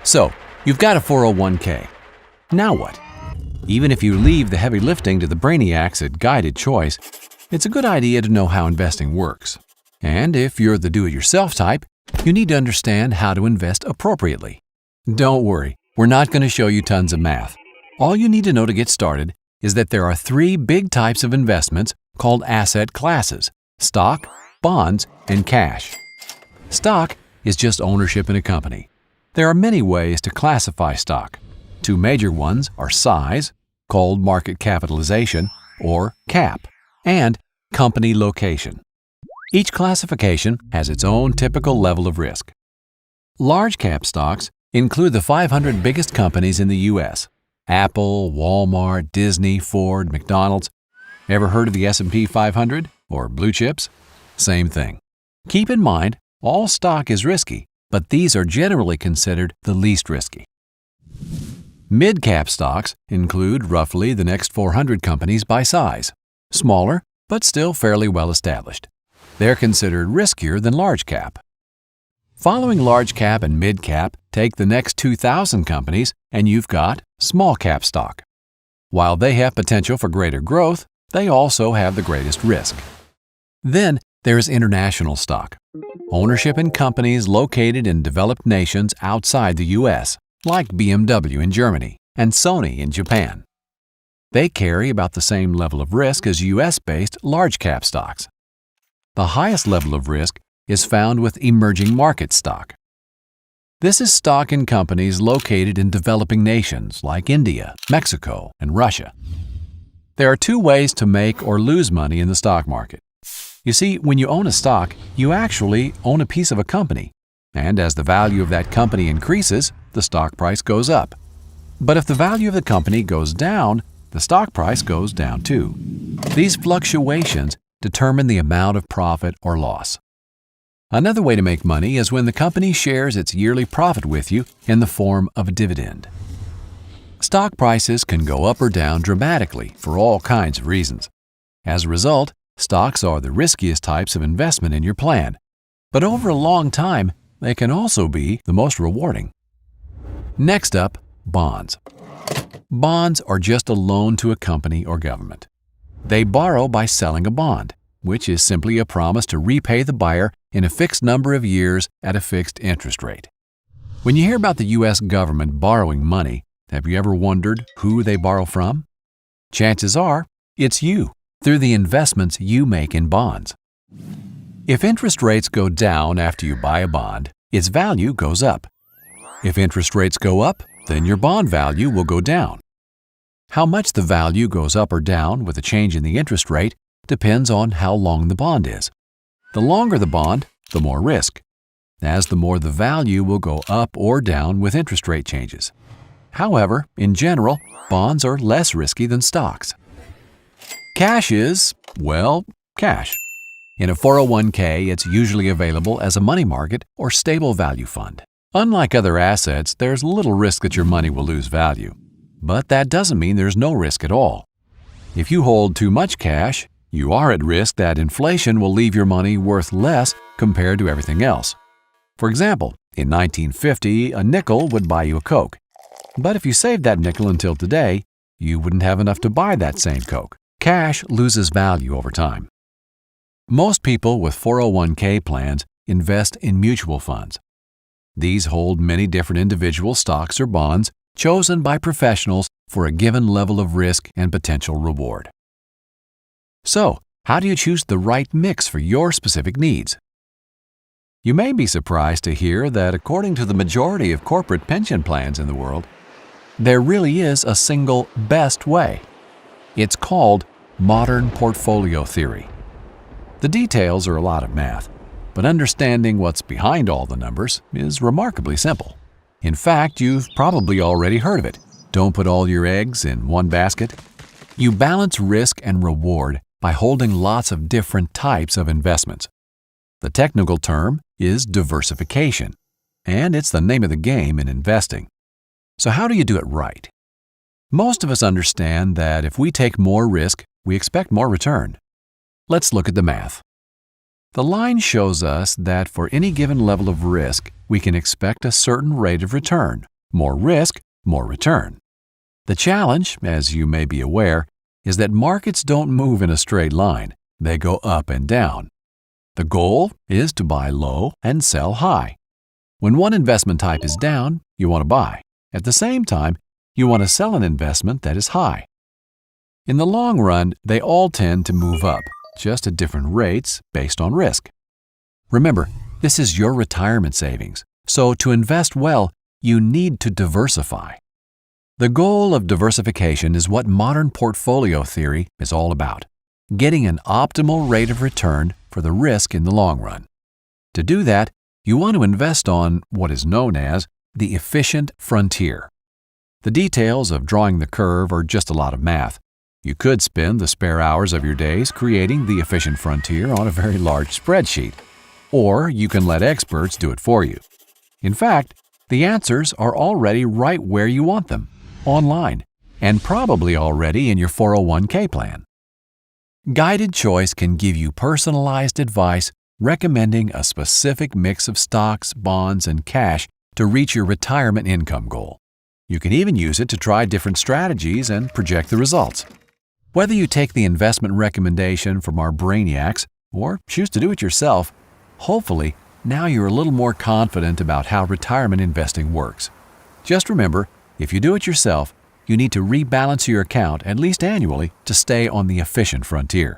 So, you've got a 401k. Now what? Even if you leave the heavy lifting to the brainiacs at Guided Choice, it's a good idea to know how investing works. And if you're the do-it-yourself type, you need to understand how to invest appropriately. Don't worry, we're not going to show you tons of math. All you need to know to get started is that there are three big types of investments called asset classes: stock, bonds, and cash. Stock is just ownership in a company. There are many ways to classify stock. Two major ones are size, called market capitalization, or CAP, and company location. Each classification has its own typical level of risk. Large cap stocks include the 500 biggest companies in the U.S. Apple, Walmart, Disney, Ford, McDonald's. Ever heard of the S&P 500 or blue chips? Same thing. Keep in mind, all stock is risky, but these are generally considered the least risky. Mid-cap stocks include roughly the next 400 companies by size, smaller but still fairly well established. They're considered riskier than large cap. Following large cap and mid cap, take the next 2,000 companies and you've got small cap stock. While they have potential for greater growth, they also have the greatest risk. Then there's international stock, ownership in companies located in developed nations outside the U.S., like BMW in Germany and Sony in Japan. They carry about the same level of risk as U.S.-based large cap stocks. The highest level of risk is found with emerging market stock. This is stock in companies located in developing nations like India, Mexico, and Russia. There are two ways to make or lose money in the stock market. You see, when you own a stock, you actually own a piece of a company, and as the value of that company increases, the stock price goes up. But if the value of the company goes down, the stock price goes down too. These fluctuations determine the amount of profit or loss. Another way to make money is when the company shares its yearly profit with you in the form of a dividend. Stock prices can go up or down dramatically for all kinds of reasons. As a result, stocks are the riskiest types of investment in your plan, but over a long time, they can also be the most rewarding. Next up, bonds. Bonds are just a loan to a company or government. They borrow by selling a bond, which is simply a promise to repay the buyer in a fixed number of years at a fixed interest rate. When you hear about the U.S. government borrowing money, have you ever wondered who they borrow from? Chances are, it's you, through the investments you make in bonds. If interest rates go down after you buy a bond, its value goes up. If interest rates go up, then your bond value will go down. How much the value goes up or down with a change in the interest rate depends on how long the bond is. The longer the bond, the more risk, as the more the value will go up or down with interest rate changes. However, in general, bonds are less risky than stocks. Cash is, well, cash. In a 401k, it's usually available as a money market or stable value fund. Unlike other assets, there's little risk that your money will lose value. But that doesn't mean there's no risk at all. If you hold too much cash, you are at risk that inflation will leave your money worth less compared to everything else. For example, in 1950, a nickel would buy you a Coke. But if you saved that nickel until today, you wouldn't have enough to buy that same Coke. Cash loses value over time. Most people with 401k plans invest in mutual funds. These hold many different individual stocks or bonds chosen by professionals for a given level of risk and potential reward. So, how do you choose the right mix for your specific needs? You may be surprised to hear that according to the majority of corporate pension plans in the world, there really is a single best way. It's called modern portfolio theory. The details are a lot of math, but understanding what's behind all the numbers is remarkably simple. In fact, you've probably already heard of it. Don't put all your eggs in one basket. You balance risk and reward by holding lots of different types of investments. The technical term is diversification, and it's the name of the game in investing. So how do you do it right? Most of us understand that if we take more risk, we expect more return. Let's look at the math. The line shows us that for any given level of risk, we can expect a certain rate of return, More risk, more return. The challenge, as you may be aware, is that markets don't move in a straight line. They go up and down. The goal is to buy low and sell high. When one investment type is down, you want to buy. At the same time, you want to sell an investment that is high. In the long run, they all tend to move up, just at different rates based on risk. Remember, this is your retirement savings, so to invest well, you need to diversify. The goal of diversification is what modern portfolio theory is all about, getting an optimal rate of return for the risk in the long run. To do that, you want to invest on what is known as the efficient frontier. The details of drawing the curve are just a lot of math. You could spend the spare hours of your days creating the efficient frontier on a very large spreadsheet, or you can let experts do it for you. In fact, the answers are already right where you want them, online, and probably already in your 401k plan. Guided Choice can give you personalized advice recommending a specific mix of stocks, bonds, and cash to reach your retirement income goal. You can even use it to try different strategies and project the results. Whether you take the investment recommendation from our brainiacs or choose to do it yourself, hopefully now you're a little more confident about how retirement investing works. Just remember, if you do it yourself, you need to rebalance your account at least annually to stay on the efficient frontier.